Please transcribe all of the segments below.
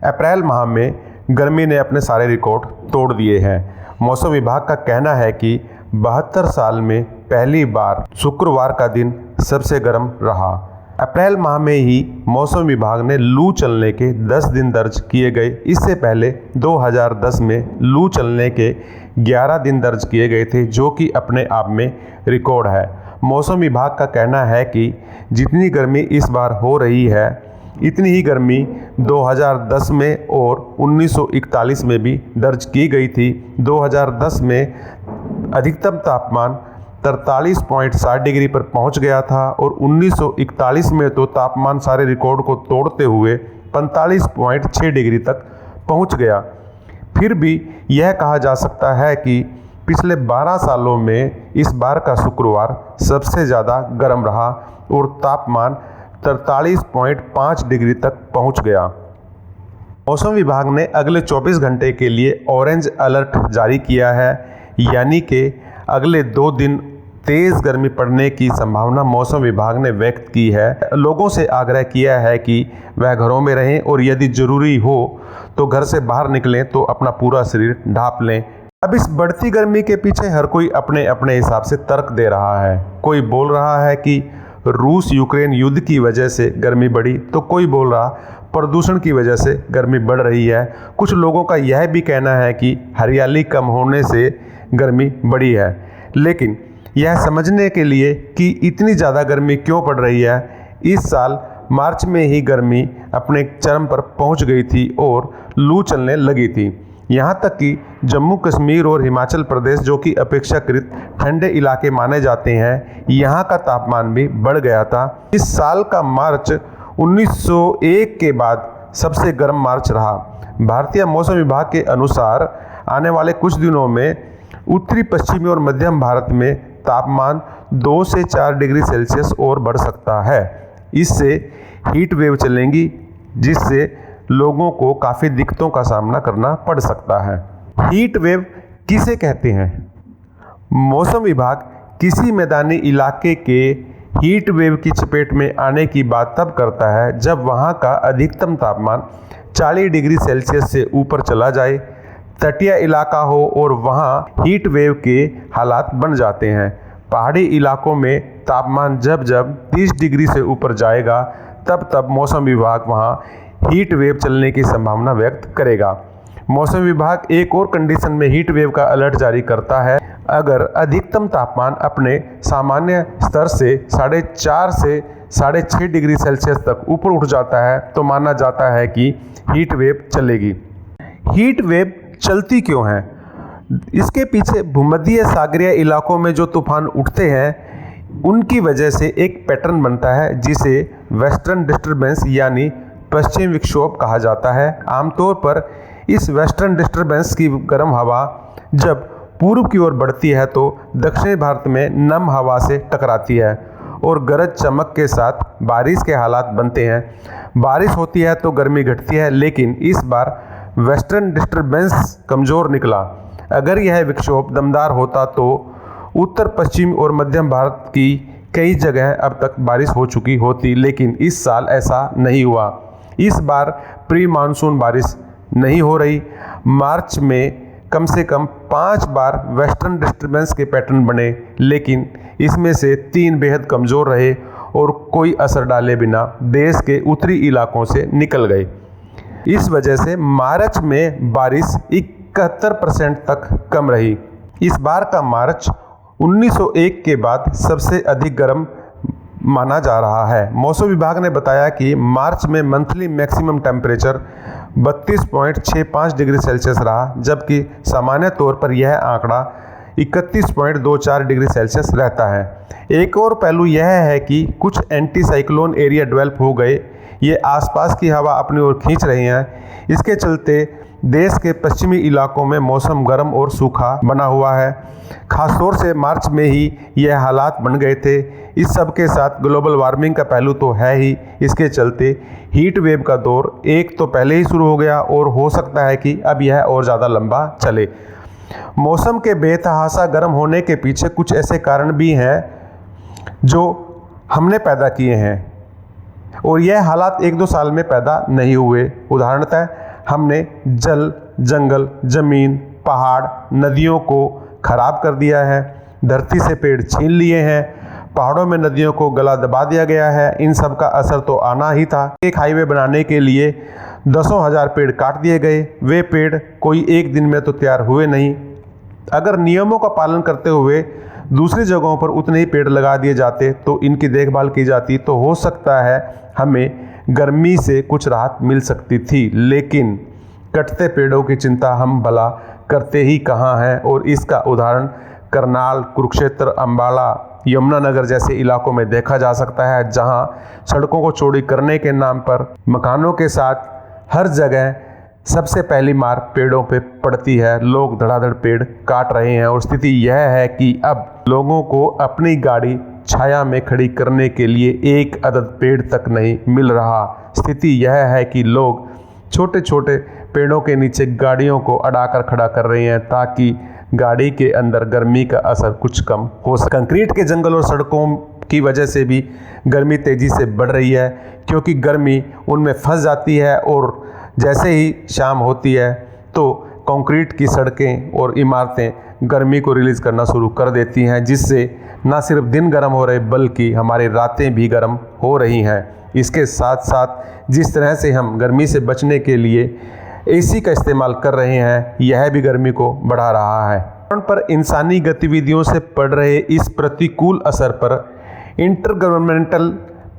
अप्रैल माह में गर्मी ने अपने सारे रिकॉर्ड तोड़ दिए हैं। मौसम विभाग का कहना है कि 72 साल में पहली बार शुक्रवार का दिन सबसे गर्म रहा। अप्रैल माह में ही मौसम विभाग ने लू चलने के 10 दिन दर्ज किए गए। इससे पहले 2010 में लू चलने के 11 दिन दर्ज किए गए थे, जो कि अपने आप में रिकॉर्ड है। मौसम विभाग का कहना है कि जितनी गर्मी इस बार हो रही है, इतनी ही गर्मी 2010 में और 1941 में भी दर्ज की गई थी। 2010 में अधिकतम तापमान 43.60 डिग्री पर पहुंच गया था और 1941 में तो तापमान सारे रिकॉर्ड को तोड़ते हुए 45.6 डिग्री तक पहुंच गया। फिर भी यह कहा जा सकता है कि पिछले 12 सालों में इस बार का शुक्रवार सबसे ज़्यादा गर्म रहा और तापमान 43.5 डिग्री तक पहुंच गया। मौसम विभाग ने अगले 24 घंटे के लिए ऑरेंज अलर्ट जारी किया है, यानी कि अगले 2 दिन तेज़ गर्मी पड़ने की संभावना मौसम विभाग ने व्यक्त की है। लोगों से आग्रह किया है कि वह घरों में रहें और यदि ज़रूरी हो तो घर से बाहर निकलें तो अपना पूरा शरीर ढाँप लें। अब इस बढ़ती गर्मी के पीछे हर कोई अपने अपने हिसाब से तर्क दे रहा है। कोई बोल रहा है कि रूस यूक्रेन युद्ध की वजह से गर्मी बढ़ी, तो कोई बोल रहा प्रदूषण की वजह से गर्मी बढ़ रही है। कुछ लोगों का यह भी कहना है कि हरियाली कम होने से गर्मी बढ़ी है। लेकिन यह समझने के लिए कि इतनी ज़्यादा गर्मी क्यों पड़ रही है, इस साल मार्च में ही गर्मी अपने चरम पर पहुंच गई थी और लू चलने लगी थी। यहाँ तक कि जम्मू कश्मीर और हिमाचल प्रदेश, जो कि अपेक्षाकृत ठंडे इलाके माने जाते हैं, यहाँ का तापमान भी बढ़ गया था। इस साल का मार्च 1901 के बाद सबसे गर्म मार्च रहा। भारतीय मौसम विभाग के अनुसार आने वाले कुछ दिनों में उत्तरी पश्चिमी और मध्यम भारत में तापमान 2 से 4 डिग्री सेल्सियस और बढ़ सकता है। इससे हीट वेव चलेंगी, जिससे लोगों को काफ़ी दिक्कतों का सामना करना पड़ सकता है। हीट वेव किसे कहते हैं? मौसम विभाग किसी मैदानी इलाके के हीट वेव की चपेट में आने की बात तब करता है जब वहाँ का अधिकतम तापमान 40 डिग्री सेल्सियस से ऊपर चला जाए, तटीय इलाका हो और वहाँ हीट वेव के हालात बन जाते हैं। पहाड़ी इलाकों में तापमान जब 30 डिग्री से ऊपर जाएगा, तब मौसम विभाग वहाँ हीट वेव चलने की संभावना व्यक्त करेगा। मौसम विभाग एक और कंडीशन में हीट वेव का अलर्ट जारी करता है। अगर अधिकतम तापमान अपने सामान्य स्तर से 4.5 से 6.5 डिग्री सेल्सियस तक ऊपर उठ जाता है तो माना जाता है कि हीट वेव चलेगी। हीट वेव चलती क्यों है? इसके पीछे भूमध्य सागरीय इलाकों में जो तूफान उठते हैं, उनकी वजह से एक पैटर्न बनता है जिसे वेस्टर्न डिस्टर्बेंस यानी पश्चिम विक्षोभ कहा जाता है। आमतौर पर इस वेस्टर्न डिस्टर्बेंस की गर्म हवा जब पूर्व की ओर बढ़ती है तो दक्षिणी भारत में नम हवा से टकराती है और गरज चमक के साथ बारिश के हालात बनते हैं। बारिश होती है तो गर्मी घटती है, लेकिन इस बार वेस्टर्न डिस्टर्बेंस कमज़ोर निकला। अगर यह विक्षोभ दमदार होता तो उत्तर पश्चिम और मध्यम भारत की कई जगह अब तक बारिश हो चुकी होती, लेकिन इस साल ऐसा नहीं हुआ। इस बार प्री मानसून बारिश नहीं हो रही। मार्च में कम से कम 5 बार वेस्टर्न डिस्टर्बेंस के पैटर्न बने, लेकिन इसमें से 3 बेहद कमज़ोर रहे और कोई असर डाले बिना देश के उत्तरी इलाकों से निकल गए। इस वजह से मार्च में बारिश 71% तक कम रही। इस बार का मार्च 1901 के बाद सबसे अधिक गर्म माना जा रहा है। मौसम विभाग ने बताया कि मार्च में monthly maximum temperature 32.65 degree Celsius रहा, जबकि सामान्य तौर पर यह आंकड़ा 31.24 डिग्री सेल्सियस रहता है। एक और पहलू यह है कि कुछ एंटी साइक्लोन एरिया डेवलप हो गए। ये आसपास की हवा अपनी ओर खींच रही हैं। इसके चलते देश के पश्चिमी इलाकों में मौसम गर्म और सूखा बना हुआ है। खासतौर से मार्च में ही यह हालात बन गए थे। इस सब के साथ ग्लोबल वार्मिंग का पहलू तो है ही। इसके चलते हीट वेव का दौर एक तो पहले ही शुरू हो गया और हो सकता है कि अब यह और ज़्यादा लंबा चले। मौसम के बेतहासा गर्म होने के पीछे कुछ ऐसे कारण भी हैं जो हमने पैदा किए हैं और यह हालात 1-2 साल में पैदा नहीं हुए। उदाहरणतः हमने जल, जंगल, ज़मीन, पहाड़, नदियों को खराब कर दिया है। धरती से पेड़ छीन लिए हैं। पहाड़ों में नदियों को गला दबा दिया गया है। इन सब का असर तो आना ही था। एक हाईवे बनाने के लिए दसों हज़ार पेड़ काट दिए गए। वे पेड़ कोई एक दिन में तो तैयार हुए नहीं। अगर नियमों का पालन करते हुए दूसरी जगहों पर उतने ही पेड़ लगा दिए जाते तो इनकी देखभाल की जाती तो हो सकता है हमें गर्मी से कुछ राहत मिल सकती थी। लेकिन कटते पेड़ों की चिंता हम भला करते ही कहाँ हैं। और इसका उदाहरण करनाल, कुरुक्षेत्र, अम्बाला, यमुनानगर जैसे इलाकों में देखा जा सकता है, जहां सड़कों को चौड़ी करने के नाम पर मकानों के साथ हर जगह सबसे पहली मार पेड़ों पे पड़ती है। लोग धड़ाधड़ पेड़ काट रहे हैं और स्थिति यह है कि अब लोगों को अपनी गाड़ी छाया में खड़ी करने के लिए एक अदद पेड़ तक नहीं मिल रहा। स्थिति यह है कि लोग छोटे छोटे पेड़ों के नीचे गाड़ियों को अड़ाकर खड़ा कर रहे हैं ताकि गाड़ी के अंदर गर्मी का असर कुछ कम हो सके। कंक्रीट के जंगल और सड़कों की वजह से भी गर्मी तेज़ी से बढ़ रही है, क्योंकि गर्मी उनमें फंस जाती है और जैसे ही शाम होती है तो कंक्रीट की सड़कें और इमारतें गर्मी को रिलीज़ करना शुरू कर देती हैं, जिससे न सिर्फ दिन गर्म हो रहे बल्कि हमारी रातें भी गर्म हो रही हैं। इसके साथ साथ जिस तरह से हम गर्मी से बचने के लिए एसी का इस्तेमाल कर रहे हैं, यह भी गर्मी को बढ़ा रहा है। पर इंसानी गतिविधियों से पड़ रहे इस प्रतिकूल असर पर intergovernmental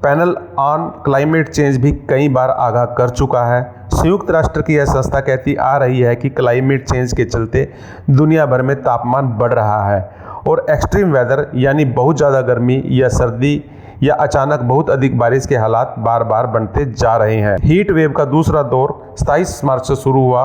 panel on climate change भी कई बार आगाह कर चुका है। संयुक्त राष्ट्र की यह संस्था कहती आ रही है कि क्लाइमेट चेंज के चलते दुनिया भर में तापमान बढ़ रहा है और एक्सट्रीम वेदर यानी बहुत ज़्यादा गर्मी या सर्दी या अचानक बहुत अधिक बारिश के हालात बार बार बनते जा रहे हैं। हीट वेव का दूसरा दौर 27 मार्च से शुरू हुआ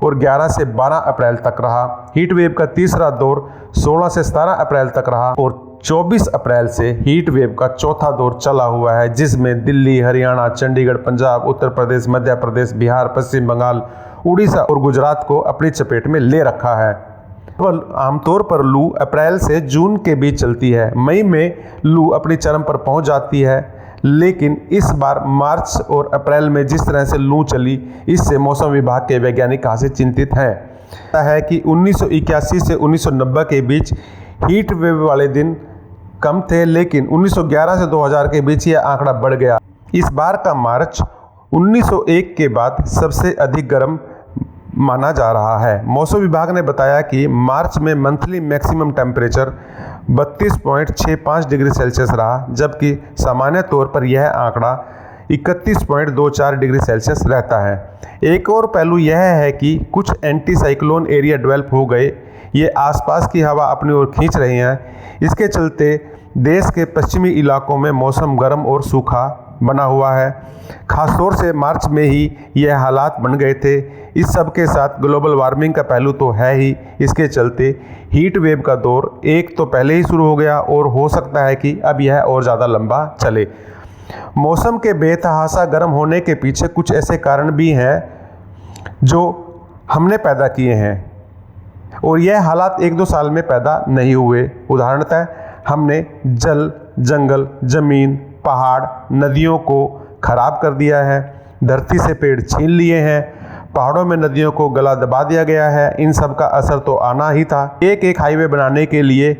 और 11 से 12 अप्रैल तक रहा। हीट वेव का तीसरा दौर 16 से 17 अप्रैल तक रहा और 24 अप्रैल से हीट वेव का चौथा दौर चला हुआ है, जिसमें दिल्ली, हरियाणा, चंडीगढ़, पंजाब, उत्तर प्रदेश, मध्य प्रदेश, बिहार, पश्चिम बंगाल, उड़ीसा और गुजरात को अपनी चपेट में ले रखा है। आमतौर पर लू अप्रैल से जून के बीच चलती है। मई में लू अपनी चरम पर पहुंच जाती है, लेकिन इस बार मार्च और अप्रैल में जिस तरह से लू चली, इससे मौसम विभाग के वैज्ञानिक खासे चिंतित हैं। है कि 1981 से 1990 के बीच हीट वेव वाले दिन कम थे, लेकिन 1911 से 2000 के बीच यह आंकड़ा बढ़ गया। इस बार का मार्च 1901 के बाद सबसे अधिक गर्म माना जा रहा है। मौसम विभाग ने बताया कि मार्च में monthly maximum temperature 32.65 degree Celsius रहा, जबकि सामान्य तौर पर यह आंकड़ा 31.24 डिग्री सेल्सियस रहता है। एक और पहलू यह है कि कुछ एंटी साइक्लोन एरिया डेवलप हो गए। ये आसपास की हवा अपनी ओर खींच रहे हैं। इसके चलते देश के पश्चिमी इलाकों में मौसम गर्म और सूखा बना हुआ है। खासतौर से मार्च में ही यह हालात बन गए थे। इस सब के साथ ग्लोबल वार्मिंग का पहलू तो है ही। इसके चलते हीट वेव का दौर एक तो पहले ही शुरू हो गया और हो सकता है कि अब यह और ज़्यादा लंबा चले। मौसम के बेतहाशा गर्म होने के पीछे कुछ ऐसे कारण भी हैं जो हमने पैदा किए हैं और यह हालात 1-2 साल में पैदा नहीं हुए। उदाहरणतः हमने जल, जंगल, ज़मीन, पहाड़, नदियों को खराब कर दिया है। धरती से पेड़ छीन लिए हैं। पहाड़ों में नदियों को गला दबा दिया गया है। इन सब का असर तो आना ही था। एक हाईवे बनाने के लिए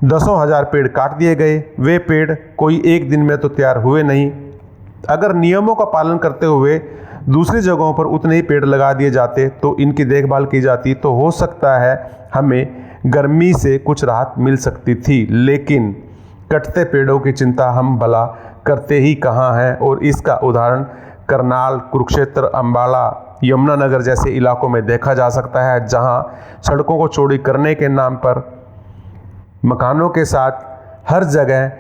दसों हज़ार पेड़ काट दिए गए। वे पेड़ कोई एक दिन में तो तैयार हुए नहीं। अगर नियमों का पालन करते हुए दूसरी जगहों पर उतने ही पेड़ लगा दिए जाते तो इनकी देखभाल की जाती तो हो सकता है हमें गर्मी से कुछ राहत मिल सकती थी। लेकिन कटते पेड़ों की चिंता हम भला करते ही कहाँ हैं। और इसका उदाहरण करनाल, कुरुक्षेत्र, अम्बाला, यमुनानगर जैसे इलाकों में देखा जा सकता है, जहां सड़कों को चौड़ी करने के नाम पर मकानों के साथ हर जगह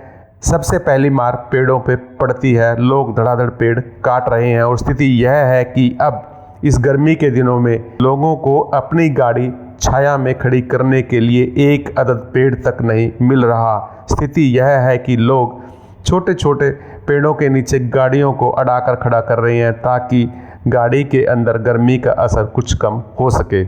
सबसे पहली मार पेड़ों पे पड़ती है। लोग धड़ाधड़ पेड़ काट रहे हैं और स्थिति यह है कि अब इस गर्मी के दिनों में लोगों को अपनी गाड़ी छाया में खड़ी करने के लिए एक अदद पेड़ तक नहीं मिल रहा। स्थिति यह है कि लोग छोटे छोटे पेड़ों के नीचे गाड़ियों को अड़ाकर खड़ा कर रहे हैं ताकि गाड़ी के अंदर गर्मी का असर कुछ कम हो सके।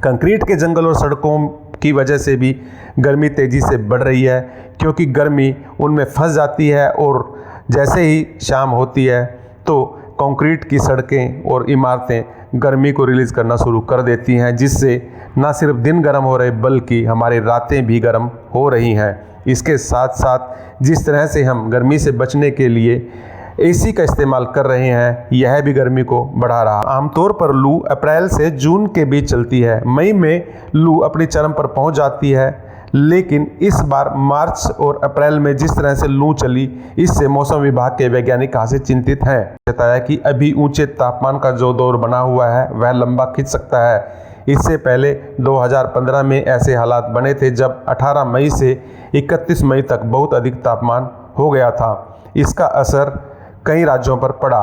कंक्रीट के जंगल और सड़कों की वजह से भी गर्मी तेज़ी से बढ़ रही है, क्योंकि गर्मी उनमें फंस जाती है और जैसे ही शाम होती है तो कंक्रीट की सड़कें और इमारतें गर्मी को रिलीज़ करना शुरू कर देती हैं, जिससे न सिर्फ दिन गर्म हो रहे बल्कि हमारी रातें भी गर्म हो रही हैं। इसके साथ साथ जिस तरह से हम गर्मी से बचने के लिए एसी का इस्तेमाल कर रहे हैं, यह भी गर्मी को बढ़ा रहा। आमतौर पर लू अप्रैल से जून के बीच चलती है। मई में लू अपनी चरम पर पहुंच जाती है, लेकिन इस बार मार्च और अप्रैल में जिस तरह से लू चली, इससे मौसम विभाग के वैज्ञानिक खासे चिंतित हैं। बताया कि अभी ऊंचे तापमान का जो दौर बना हुआ है वह लंबा खिंच सकता है। इससे पहले 2015 में ऐसे हालात बने थे जब 18 मई से 31 मई तक बहुत अधिक तापमान हो गया था। इसका असर कई राज्यों पर पड़ा।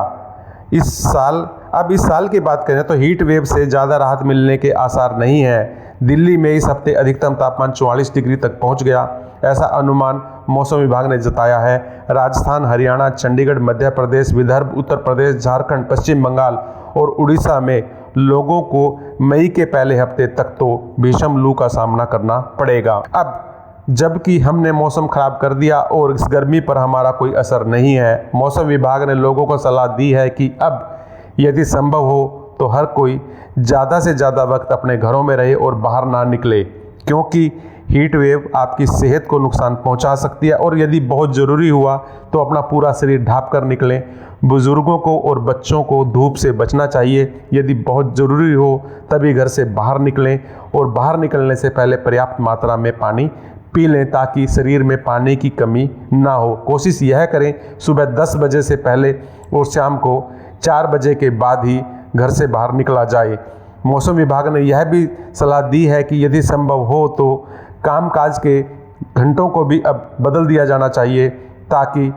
इस साल की बात करें तो हीट वेव से ज़्यादा राहत मिलने के आसार नहीं हैं। दिल्ली में इस हफ्ते अधिकतम तापमान 44 डिग्री तक पहुंच गया, ऐसा अनुमान मौसम विभाग ने जताया है। राजस्थान, हरियाणा, चंडीगढ़, मध्य प्रदेश, विदर्भ, उत्तर प्रदेश, झारखंड, पश्चिम बंगाल और उड़ीसा में लोगों को मई के पहले हफ्ते तक तो भीषण लू का सामना करना पड़ेगा। अब जबकि हमने मौसम खराब कर दिया और इस गर्मी पर हमारा कोई असर नहीं है, मौसम विभाग ने लोगों को सलाह दी है कि अब यदि संभव हो तो हर कोई ज़्यादा से ज़्यादा वक्त अपने घरों में रहे और बाहर ना निकले, क्योंकि हीट वेव आपकी सेहत को नुकसान पहुंचा सकती है और यदि बहुत ज़रूरी हुआ तो अपना पूरा शरीर ढाँप कर निकलें। बुज़ुर्गों को और बच्चों को धूप से बचना चाहिए। यदि बहुत ज़रूरी हो तभी घर से बाहर निकलें और बाहर निकलने से पहले पर्याप्त मात्रा में पानी पी लें ताकि शरीर में पानी की कमी ना हो। कोशिश यह करें सुबह 10 बजे से पहले और शाम को 4 बजे के बाद ही घर से बाहर निकला जाए। मौसम विभाग ने यह भी सलाह दी है कि यदि संभव हो तो कामकाज के घंटों को भी अब बदल दिया जाना चाहिए ताकि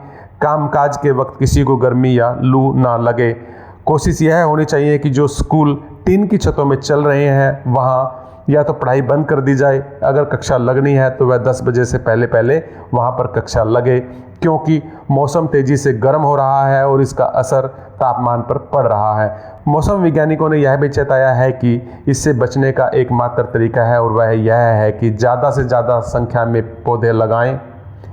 कामकाज के वक्त किसी को गर्मी या लू ना लगे। कोशिश यह होनी चाहिए कि जो स्कूल टीन की छतों में चल रहे हैं वहाँ या तो पढ़ाई बंद कर दी जाए, अगर कक्षा लगनी है तो वह 10 बजे से पहले वहाँ पर कक्षा लगे, क्योंकि मौसम तेज़ी से गर्म हो रहा है और इसका असर तापमान पर पड़ रहा है। मौसम वैज्ञानिकों ने यह भी चेताया है कि इससे बचने का एकमात्र तरीका है और वह यह है कि ज़्यादा से ज़्यादा संख्या में पौधे लगाएं,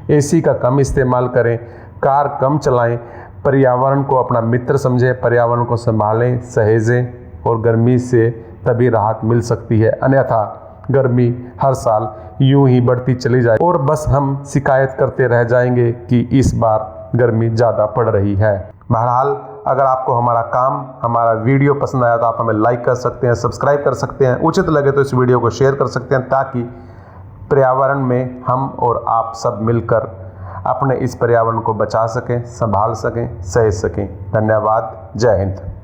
एसी का कम इस्तेमाल करें, कार कम चलाएं, पर्यावरण को अपना मित्र समझें, पर्यावरण को संभालें, सहेजें और गर्मी से तभी राहत मिल सकती है, अन्यथा गर्मी हर साल यूं ही बढ़ती चली जाए और बस हम शिकायत करते रह जाएंगे कि इस बार गर्मी ज़्यादा पड़ रही है। बहरहाल अगर आपको हमारा वीडियो पसंद आया तो आप हमें लाइक कर सकते हैं, सब्सक्राइब कर सकते हैं, उचित लगे तो इस वीडियो को शेयर कर सकते हैं ताकि पर्यावरण में हम और आप सब मिलकर अपने इस पर्यावरण को बचा सकें, संभाल सकें, सहेज सकें। धन्यवाद। जय हिंद।